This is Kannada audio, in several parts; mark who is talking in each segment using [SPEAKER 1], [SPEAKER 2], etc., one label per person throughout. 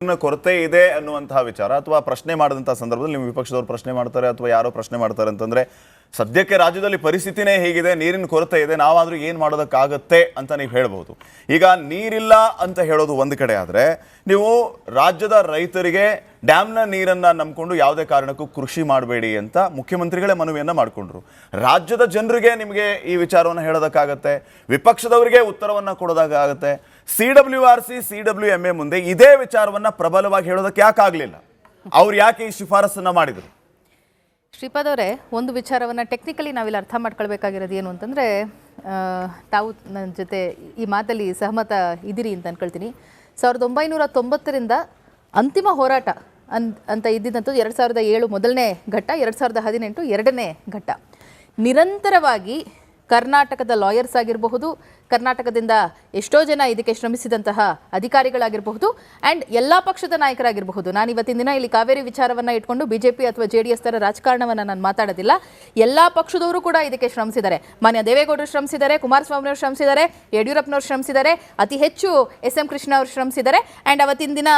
[SPEAKER 1] ಕೊರತೆ ಇದೆ ಅನ್ನುವಂತಹ ವಿಚಾರ ಅಥವಾ ಪ್ರಶ್ನೆ ಮಾಡಿದಂತಹ ಸಂದರ್ಭದಲ್ಲಿ ನಿಮ್ಮ ವಿಪಕ್ಷದವರು ಪ್ರಶ್ನೆ ಮಾಡ್ತಾರೆ ಅಥವಾ ಯಾರೋ ಪ್ರಶ್ನೆ ಮಾಡ್ತಾರೆ ಅಂತಂದ್ರೆ ಸದ್ಯಕ್ಕೆ ರಾಜ್ಯದಲ್ಲಿ ಪರಿಸ್ಥಿತಿನೇ ಹೇಗಿದೆ, ನೀರಿನ ಕೊರತೆ ಇದೆ, ನಾವಾದ್ರೂ ಏನು ಮಾಡೋದಕ್ಕಾಗತ್ತೆ ಅಂತ ನೀವು ಹೇಳ್ಬೋದು. ಈಗ ನೀರಿಲ್ಲ ಅಂತ ಹೇಳೋದು ಒಂದು ಕಡೆ ಆದರೆ ನೀವು ರಾಜ್ಯದ ರೈತರಿಗೆ ಡ್ಯಾಮ್ನ ನೀರನ್ನು ನಂಬಿಕೊಂಡು ಯಾವುದೇ ಕಾರಣಕ್ಕೂ ಕೃಷಿ ಮಾಡಬೇಡಿ ಅಂತ ಮುಖ್ಯಮಂತ್ರಿಗಳೇ ಮನವಿಯನ್ನು ಮಾಡಿಕೊಂಡ್ರು. ರಾಜ್ಯದ ಜನರಿಗೆ ನಿಮಗೆ ಈ ವಿಚಾರವನ್ನು ಹೇಳೋದಕ್ಕಾಗತ್ತೆ, ವಿಪಕ್ಷದವರಿಗೆ ಉತ್ತರವನ್ನು ಕೊಡೋದಕ್ಕಾಗತ್ತೆ. CWRC CWMA ಮುಂದೆ ಇದೇ ವಿಚಾರವನ್ನು ಪ್ರಬಲವಾಗಿ ಹೇಳೋದಕ್ಕೆ ಯಾಕಾಗಲಿಲ್ಲ? ಅವ್ರು ಯಾಕೆ ಈ ಶಿಫಾರಸನ್ನು ಮಾಡಿದರು?
[SPEAKER 2] ಶ್ರೀಪಾದ್ ಅವರೇ, ಒಂದು ವಿಚಾರವನ್ನು ಟೆಕ್ನಿಕಲಿ ನಾವಿಲ್ಲಿ ಅರ್ಥ ಮಾಡ್ಕೊಳ್ಬೇಕಾಗಿರೋದು ಏನು ಅಂತಂದರೆ, ತಾವು ನನ್ನ ಜೊತೆ ಈ ಮಾತಲ್ಲಿ ಸಹಮತ ಇದ್ದೀರಿ ಅಂತ ಅನ್ಕೊಳ್ತೀನಿ. 1990ರಿಂದ ಅಂತಿಮ ಹೋರಾಟ ಅಂತ ಇದ್ದಿದ್ದಂಥದ್ದು 2007 ಮೊದಲನೇ ಘಟ್ಟ, 2018 ಎರಡನೇ ಘಟ್ಟ. ನಿರಂತರವಾಗಿ ಕರ್ನಾಟಕದ ಲಾಯರ್ಸ್ ಆಗಿರಬಹುದು, ಕರ್ನಾಟಕದಿಂದ ಎಷ್ಟೋ ಜನ ಇದಕ್ಕೆ ಶ್ರಮಿಸಿದಂತಹ ಅಧಿಕಾರಿಗಳಾಗಿರಬಹುದು ಆ್ಯಂಡ್ ಎಲ್ಲ ಪಕ್ಷದ ನಾಯಕರಾಗಿರಬಹುದು. ನಾನು ಇವತ್ತಿನ ದಿನ ಇಲ್ಲಿ ಕಾವೇರಿ ವಿಚಾರವನ್ನು ಇಟ್ಕೊಂಡು BJP ಅಥವಾ JDS ಥರ ರಾಜಕಾರಣವನ್ನು ನಾನು ಮಾತಾಡೋದಿಲ್ಲ. ಎಲ್ಲ ಪಕ್ಷದವರು ಕೂಡ ಇದಕ್ಕೆ ಶ್ರಮಿಸಿದ್ದಾರೆ. ಮಾನ್ಯ ದೇವೇಗೌಡರು ಶ್ರಮಿಸಿದ್ದಾರೆ, ಕುಮಾರಸ್ವಾಮಿಯವರು ಶ್ರಮಿಸಿದ್ದಾರೆ, ಯಡಿಯೂರಪ್ಪನವರು ಶ್ರಮಿಸಿದ್ದಾರೆ, ಅತಿ ಹೆಚ್ಚು SM ಕೃಷ್ಣ ಅವರು ಶ್ರಮಿಸಿದ್ದಾರೆ ಆ್ಯಂಡ್ ಅವತ್ತಿನ ದಿನ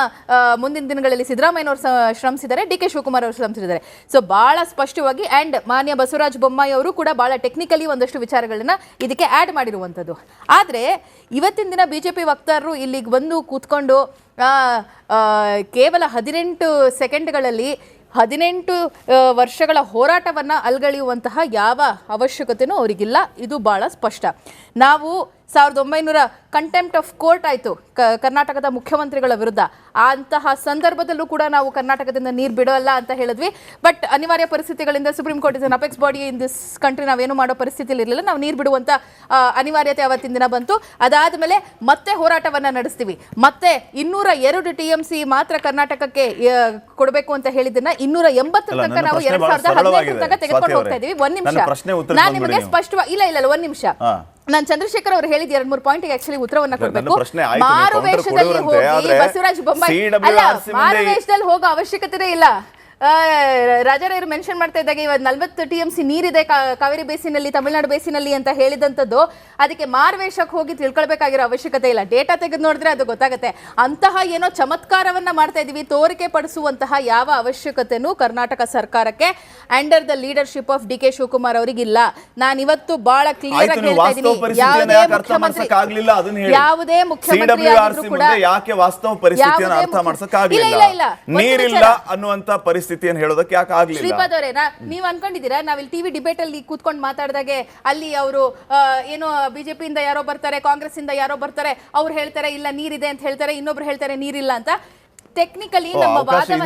[SPEAKER 2] ಮುಂದಿನ ದಿನಗಳಲ್ಲಿ ಸಿದ್ದರಾಮಯ್ಯನವರು ಶ್ರಮಿಸಿದ್ದಾರೆ, DK ಶಿವಕುಮಾರ್ ಅವರು ಶ್ರಮಿಸಿದ್ದಾರೆ. ಸೊ ಭಾಳ ಸ್ಪಷ್ಟವಾಗಿ ಆ್ಯಂಡ್ ಮಾನ್ಯ ಬಸವರಾಜ ಬೊಮ್ಮಾಯಿ ಅವರು ಕೂಡ ಭಾಳ ಟೆಕ್ನಿಕಲಿ ಒಂದಷ್ಟು ವಿಚಾರಗಳನ್ನ ಇದಕ್ಕೆ ಆ್ಯಡ್ ಮಾಡಿರುವಂಥದ್ದು. ಆದರೆ ಇವತ್ತಿನ ದಿನ BJP ವಕ್ತಾರರು ಇಲ್ಲಿಗೆ ಬಂದು ಕೂತ್ಕೊಂಡು ಕೇವಲ 18 ಸೆಕೆಂಡ್ಗಳಲ್ಲಿ 18 ವರ್ಷಗಳ ಹೋರಾಟವನ್ನು ಅಲ್ಗಳೆಯುವಂತಹ ಯಾವ ಅವಶ್ಯಕತೆಯೂ ಅವರಿಗಿಲ್ಲ. ಇದು ಭಾಳ ಸ್ಪಷ್ಟ. ನಾವು 1900 ಕಂಟೆಂಪ್ಟ್ ಆಫ್ ಕೋರ್ಟ್ ಆಯಿತು ಕರ್ನಾಟಕದ ಮುಖ್ಯಮಂತ್ರಿಗಳ ವಿರುದ್ಧ. ಅಂತಹ ಸಂದರ್ಭದಲ್ಲೂ ಕೂಡ ನಾವು ಕರ್ನಾಟಕದಿಂದ ನೀರು ಬಿಡೋಲ್ಲ ಅಂತ ಹೇಳಿದ್ವಿ. ಬಟ್ ಅನಿವಾರ್ಯ ಪರಿಸ್ಥಿತಿಗಳಿಂದ supreme court is an apex body in this country, ನಾವೇನು ಮಾಡೋ ಪರಿಸ್ಥಿತಿಯಲ್ಲಿ ಇರಲಿಲ್ಲ, ನಾವು ನೀರು ಬಿಡುವಂಥ ಅನಿವಾರ್ಯತೆ ಅವತ್ತಿನ ದಿನ ಬಂತು. ಅದಾದಮೇಲೆ ಮತ್ತೆ ಹೋರಾಟವನ್ನು ನಡೆಸ್ತೀವಿ. ಮತ್ತೆ 202 TMC ಮಾತ್ರ ಕರ್ನಾಟಕಕ್ಕೆ ಕೊಡಬೇಕು ಅಂತ ಹೇಳಿದ್ದನ್ನ 280 ತನಕ ನಾವು 2018 ತನಕ ತೆಗೆದುಕೊಂಡು ಹೋಗ್ತಾ ಇದೀವಿ. ಒಂದು ನಿಮಿಷ, ನಾನು ನಿಮಗೆ ಸ್ಪಷ್ಟವಾಗಿ ಇಲ್ಲ ಒಂದು ನಿಮಿಷ, ನಾನು ಚಂದ್ರಶೇಖರ್ ಅವರು ಹೇಳಿದ 2-3 ಪಾಯಿಂಟ್ಗೆ ಆಕ್ಚುಲಿ ಉತ್ತರವನ್ನ ಕೊಡಬೇಕು. ಮಾರುವೇಷದಲ್ಲಿ ಹೋಗಿ ಬಸವರಾಜ ಬೊಮ್ಮಾಯಿ ಅಲ್ಲ, ಮಾರುವೇಷದಲ್ಲಿ ಹೋಗೋ ಅವಶ್ಯಕತೆನೇ ಇಲ್ಲ. ರಾಜಾರಾಯರು ಮೆನ್ಷನ್ ಮಾಡ್ತಾ ಇದ್ದಾಗ ಇವತ್ತು 40 TMC ನೀರಿದೆ ಕಾವೇರಿ ಬೇಸಿನಲ್ಲಿ, ತಮಿಳುನಾಡು ಬೇಸಿನಲ್ಲಿ ಅಂತ ಹೇಳಿದಂಥದ್ದು, ಅದಕ್ಕೆ ಮಾರ್ವೇಷಕ್ಕೆ ಹೋಗಿ ತಿಳ್ಕೊಳ್ಬೇಕಾಗಿರೋ ಅವಶ್ಯಕತೆ ಇಲ್ಲ. ಡೇಟಾ ತೆಗೆದು ನೋಡಿದ್ರೆ ಅದು ಗೊತ್ತಾಗುತ್ತೆ. ಅಂತಹ ಏನೋ ಚಮತ್ಕಾರವನ್ನ ಮಾಡ್ತಾ ಇದೀವಿ, ತೋರಿಕೆ ಪಡಿಸುವಂತಹ ಯಾವ ಅವಶ್ಯಕತೆನೂ ಕರ್ನಾಟಕ ಸರ್ಕಾರಕ್ಕೆ under the leadership of DK Shivakumar ಅವರಿಗಿಲ್ಲ. ನಾನು ಇವತ್ತು ಬಹಳ ಕ್ಲಿಯರ್ ಆಗಿ ಹೇಳ್ತಾ ಇದ್ದೀನಿ, ಯಾವುದೇ ಮುಖ್ಯಮಂತ್ರಿ ಕೂಡ
[SPEAKER 1] ಯಾಕೆ ವಾಸ್ತವ ಪರಿಸ್ಥಿತಿಯನ್ನು ಅರ್ಥ ಮಾಡಿಸಕ್ಕಾಗಲಿಲ್ಲ, ನೀರಿಲ್ಲ ಅನ್ನುವಂತ ಪರಿಸ್ಥಿತಿ ಹೇಳೋದಕ್ಕೆ ಯಾಕೆ ಆಗಲಿಲ್ಲ?
[SPEAKER 2] ಶ್ರೀಪಾದ್ ಅವರೇ, ನೀವು ಅನ್ಕೊಂಡಿದ್ದೀರಾ ನಾವಿಲ್ಲಿ TV ಡಿಬೇಟ್ ಅಲ್ಲಿ ಕೂತ್ಕೊಂಡು ಮಾತಾಡಿದಾಗೆ ಅಲ್ಲಿ ಅವರು ಏನೋ BJP ಇಂದ ಯಾರೋ ಬರ್ತಾರೆ, ಕಾಂಗ್ರೆಸ್ ಇಂದ ಯಾರೋ ಬರ್ತಾರೆ, ಅವ್ರು ಹೇಳ್ತಾರೆ ಇಲ್ಲ ನೀರಿದೆ ಅಂತ ಹೇಳ್ತಾರೆ, ಇನ್ನೊಬ್ರು ಹೇಳ್ತಾರೆ ನೀರಿಲ್ಲ ಅಂತ. ಟೆಕ್ನಿಕಲಿ ನಮ್ಮ ಪ್ರಶ್ನೆ,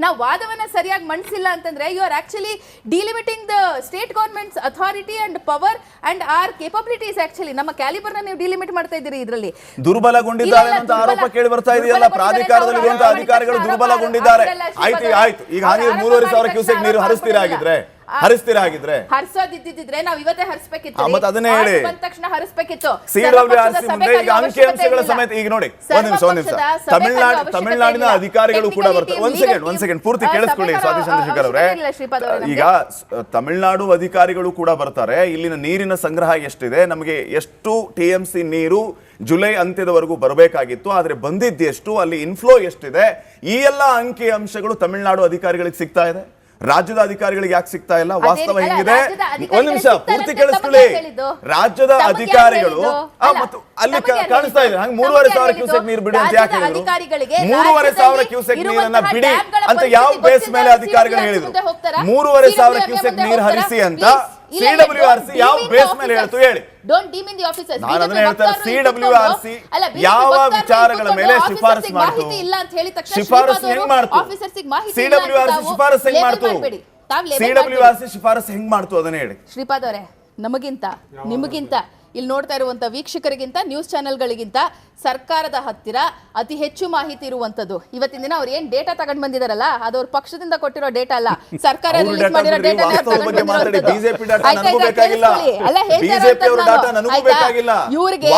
[SPEAKER 2] ನಾವು ವಾದವನ್ನ ಸರಿಯಾಗಿ ಮಂಡಿಸಿಲ್ಲ ಅಂತಂದ್ರೆ you are actually delimiting the state government's authority and power and our capabilities. Actually ನಮ್ಮ ಕ್ಯಾಲಿಬರ್ನ ನೀವು ಡಿಲಿಮಿಟ್ ಮಾಡ್ತಾ ಇದ್ದೀರಿ. ಇದರಲ್ಲಿ
[SPEAKER 1] ದುರ್ಬಲಗೊಂಡಿದ್ದಾರೆ ಅಂತ ಆರೋಪ ಕೇಳಿ ಬರ್ತಾ ಇದೆಯಲ್ಲ, ಪ್ರಾಧಿಕಾರದಲ್ಲಿ ಅಧಿಕಾರಿಗಳು ದುರ್ಬಲಗೊಂಡಿದ್ದಾರೆ. ಆಯ್ತು, ಈಗ ಹಾಗೆ 3,500 ಕ್ಯೂಸೆಕ್ ನೀರು ಹರಿಸ್ತೀರಾಗಿದ್ರೆ
[SPEAKER 2] ಹರಿಸೋದಿದ್ದಿದ್ರೆ ನಾವು ಇವತ್ತೇ ಹರಿಸಬೇಕಿತ್ತು.
[SPEAKER 1] ಮತ್ತೆ ಅದನ್ನೇ ಹೇಳಿ
[SPEAKER 2] ತಕ್ಷಣ ಹರಿಸಬೇಕಿತ್ತು.
[SPEAKER 1] CWRC ಮುಂದೆ ಈಗ ಅಂಕಿಅಂಶಗಳ ಸಮೇತ ಈಗ ನೋಡಿ, ಒಂದ್ ನಿಮಿಷ ತಮಿಳುನಾಡಿನ ಅಧಿಕಾರಿಗಳು ಕೂಡ ಬರ್ತಾರೆ. ಒಂದ್ ಸೆಕೆಂಡ್ ಪೂರ್ತಿ ಕೇಳಿಸ್ಕೊಳ್ಳಿ ಸ್ವಾತಿ ಚಂದ್ರಶೇಖರ್ ಅವರೇ. ಈಗ ತಮಿಳುನಾಡು ಅಧಿಕಾರಿಗಳು ಕೂಡ ಬರ್ತಾರೆ. ಇಲ್ಲಿನ ನೀರಿನ ಸಂಗ್ರಹ ಎಷ್ಟಿದೆ, ನಮಗೆ ಎಷ್ಟು TMC ನೀರು ಜುಲೈ ಅಂತ್ಯದವರೆಗೂ ಬರಬೇಕಾಗಿತ್ತು, ಆದ್ರೆ ಬಂದಿದ್ದೆಷ್ಟು, ಅಲ್ಲಿ ಇನ್ಫ್ಲೋ ಎಷ್ಟಿದೆ, ಈ ಎಲ್ಲ ಅಂಕಿ ಅಂಶಗಳು ತಮಿಳುನಾಡು ಅಧಿಕಾರಿಗಳಿಗೆ ಸಿಗ್ತಾ ಇದೆ, ರಾಜ್ಯದ ಅಧಿಕಾರಿಗಳಿಗೆ ಯಾಕೆ ಸಿಗ್ತಾ ಇಲ್ಲ? ವಾಸ್ತವ ಹೆಂಗಿದೆ? ಒಂದ್ ನಿಮಿಷ ಪೂರ್ತಿ ಕೇಳಿಸ್ಕೊಳ್ಳಿ. ರಾಜ್ಯದ ಅಧಿಕಾರಿಗಳು ಅಲ್ಲಿ ಕಾಣಿಸ್ತಾ ಇದೆ ಹಂಗೆ 3,500 ಕ್ಯೂಸೆಕ್ ನೀರು ಬಿಡಿ ಅಂತ ಯಾಕೆ ಹೇಳಿದ್ರು? 3,500 ಕ್ಯೂಸೆಕ್ ನೀರನ್ನ ಬಿಡಿ ಅಂತ ಯಾವ ಬೇಸ್ ಮೇಲೆ ಅಧಿಕಾರಿಗಳು ಹೇಳಿದ್ರು? 3,500 ಕ್ಯೂಸೆಕ್ ನೀರು ಹರಿಸಿ ಅಂತ CWRC ಯಾವ ಬೇಸ್ ಮೇಲೆ ಹೇಳ್ತು ಹೇಳಿ? ನಾನು ಅದನ್ನ ಹೇಳ್ತಾರೆ. CWRC ಯಾವ ವಿಚಾರಗಳ ಮೇಲೆ ಶಿಫಾರಸು ಮಾಡ್ತು? ಶಿಫಾರಸು ಹೆಂಗ್ ಮಾಡ್ತು? CWRC ಶಿಫಾರಸು ಹೆಂಗ್ ಮಾಡ್ತು? CWRC ಶಿಫಾರಸು ಹೆಂಗ್ ಮಾಡ್ತು ಅದನ್ನ ಹೇಳಿ.
[SPEAKER 2] ಶ್ರೀಪಾದ್ ಅವರೇ, ನಮಗಿಂತ ನಿಮಗಿಂತ ಇಲ್ಲಿ ನೋಡ್ತಾ ಇರುವಂತ ವೀಕ್ಷಕರಿಗಿಂತ ನ್ಯೂಸ್ ಚಾನೆಲ್ಗಳಿಗಿಂತ ಸರ್ಕಾರದ ಹತ್ತಿರ ಅತಿ ಹೆಚ್ಚು ಮಾಹಿತಿ ಇರುವಂತದ್ದು. ಇವತ್ತಿನ ದಿನ ಅವ್ರು ಏನ್ ಡೇಟಾ ತಗೊಂಡ್ ಬಂದಿದಾರಲ್ಲ, ಅದು ಅವ್ರ ಪಕ್ಷದಿಂದ ಕೊಟ್ಟಿರೋ ಡೇಟಾ ಅಲ್ಲ, ಸರ್ಕಾರ ರಿಲೀಸ್ ಮಾಡಿರೋ ಡೇಟಾ. ಇವ್ರಿಗೆ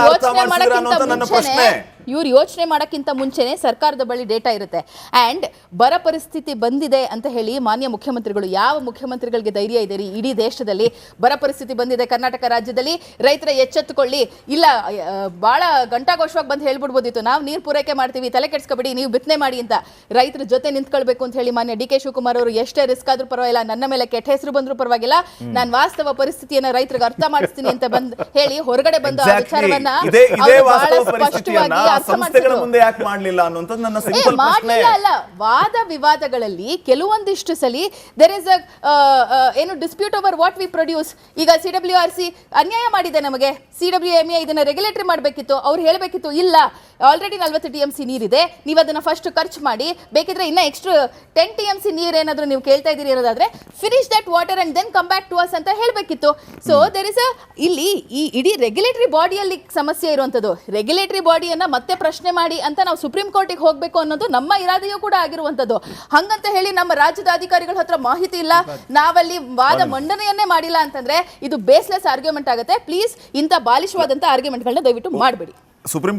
[SPEAKER 2] ಯೋಚನೆ ಮಾಡೋಕ್ಕಿಂತ ಮುಂಚೆನೆ ಇವ್ರು ಯೋಚನೆ ಮಾಡೋಕ್ಕಿಂತ ಮುಂಚೆನೆ ಸರ್ಕಾರದ ಬಳಿ ಡೇಟಾ ಇರುತ್ತೆ. ಆ್ಯಂಡ್ ಬರ ಪರಿಸ್ಥಿತಿ ಬಂದಿದೆ ಅಂತ ಹೇಳಿ ಮಾನ್ಯ ಮುಖ್ಯಮಂತ್ರಿಗಳು, ಯಾವ ಮುಖ್ಯಮಂತ್ರಿಗಳಿಗೆ ಧೈರ್ಯ ಇದೆ ರೀ ಇಡೀ ದೇಶದಲ್ಲಿ ಬರ ಪರಿಸ್ಥಿತಿ ಬಂದಿದೆ ಕರ್ನಾಟಕ ರಾಜ್ಯದಲ್ಲಿ, ರೈತರ ಎಚ್ಚೆತ್ತುಕೊಳ್ಳಿ, ಇಲ್ಲ ಭಾಳ ಗಂಟಾಘೋಷವಾಗಿ ಬಂದು ಹೇಳ್ಬಿಡ್ಬೋದಿತ್ತು ನಾವು ನೀರು ಪೂರೈಕೆ ಮಾಡ್ತೀವಿ, ತಲೆ ಕೆಡಿಸ್ಕೊಬೇಡಿ, ನೀವು ಬಿತ್ತನೆ ಮಾಡಿ ಅಂತ. ರೈತರ ಜೊತೆ ನಿಂತ್ಕೊಳ್ಬೇಕು ಅಂತ ಹೇಳಿ ಮಾನ್ಯ ಡಿ ಕೆ ಶಿವಕುಮಾರ್ ಅವರು ಎಷ್ಟೇ ರಿಸ್ಕ್ ಆದ್ರೂ ಪರವಾಗಿಲ್ಲ, ನನ್ನ ಮೇಲೆ ಕೆಟ್ಟ ಹೆಸರು ಬಂದರೂ ಪರವಾಗಿಲ್ಲ, ನಾನು ವಾಸ್ತವ ಪರಿಸ್ಥಿತಿಯನ್ನ ರೈತರಿಗೆ ಅರ್ಥ ಮಾಡಿಸ್ತೀನಿ ಅಂತ ಹೇಳಿ ಹೊರಗಡೆ ಬಂದು ಆ ವಿಚಾರವನ್ನ
[SPEAKER 1] ಸಂಸ್ಥೆಗಳ ಮುಂದೆ ಯಾಕೆ ಮಾಡಲಿಲ್ಲ ಅನ್ನುವಂಥದ್ದು ನನ್ನ ಸಿಂಪಲ್ ಪ್ರಶ್ನೆ.
[SPEAKER 2] ಅಲ್ಲ, ವಾದ ವಿವಾದಗಳಲ್ಲಿ ಕೆಲವೊಂದಿಷ್ಟು ಸಲಿ ದೇರ್ ಇಸ್ ಏನು dispute over what we produce. ಈಗ CWRC ಅನ್ಯಾಯ ಮಾಡಿದೆ ನಮಗೆ, CWMA ಇದನ್ನ ರೆಗ್ಯುಲೇಟರಿ ಮಾಡಬೇಕಿತ್ತು, ಅವ್ರು ಹೇಳಬೇಕಿತ್ತು ಇಲ್ಲ ಆಲ್ರೆಡಿ 40 TMC ನೀರಿದೆ, ನೀವು ಅದನ್ನ ಫಸ್ಟ್ ಖರ್ಚು ಮಾಡಿ, ಬೇಕಿದ್ರೆ ಇನ್ನ ಎಕ್ಸ್ಟ್ರಾ 10 TMC ನೀರು ಏನಾದರೂ ನೀವು ಕೇಳ್ತಾ ಇದ್ದೀರಿ ಅನ್ನೋದಾದ್ರೆ finish that water and then come back to us ಅಂತ ಹೇಳಬೇಕಿತ್ತು. ಸೊ ದೇರ್ ಇಸ್ ಇಲ್ಲಿ ಈ ಇಡೀ ರೆಗ್ಯುಲೇಟರಿ ಬಾಡಿಯಲ್ಲಿ ಸಮಸ್ಯೆ ಇರುವಂಥದ್ದು. ರೆಗ್ಯುಲೇಟರಿ ಬಾಡಿಯನ್ನ ಮತ್ತೆ ಪ್ರಶ್ನೆ ಮಾಡಿ ಅಂತ ನಾವು ಸುಪ್ರೀಂ ಕೋರ್ಟಿಗೆ ಹೋಗಬೇಕು ಅನ್ನೋದು ನಮ್ಮ ಇರಾದೆಯೂ ಕೂಡ ಆಗಿರುವಂಥದ್ದು. ಹಂಗಂತ ಹೇಳಿ ನಮ್ಮ ರಾಜ್ಯದ ಅಧಿಕಾರಿಗಳ ಹತ್ರ ಮಾಹಿತಿ ಇಲ್ಲ, ನಾವಲ್ಲಿ ವಾದ ಮಂಡನೆಯನ್ನೇ ಮಾಡಿಲ್ಲ ಅಂತಂದ್ರೆ ಇದು ಬೇಸ್ಲೆಸ್ ಆರ್ಗ್ಯುಮೆಂಟ್ ಆಗುತ್ತೆ. ಪ್ಲೀಸ್ ಇಂಥ ಬಾಲಿಶವಾದಂಥ ಆರ್ಗ್ಯುಮೆಂಟ್ಗಳನ್ನ ದಯವಿಟ್ಟು ಮಾಡಬೇಡಿ.
[SPEAKER 1] ಸುಪ್ರೀಂ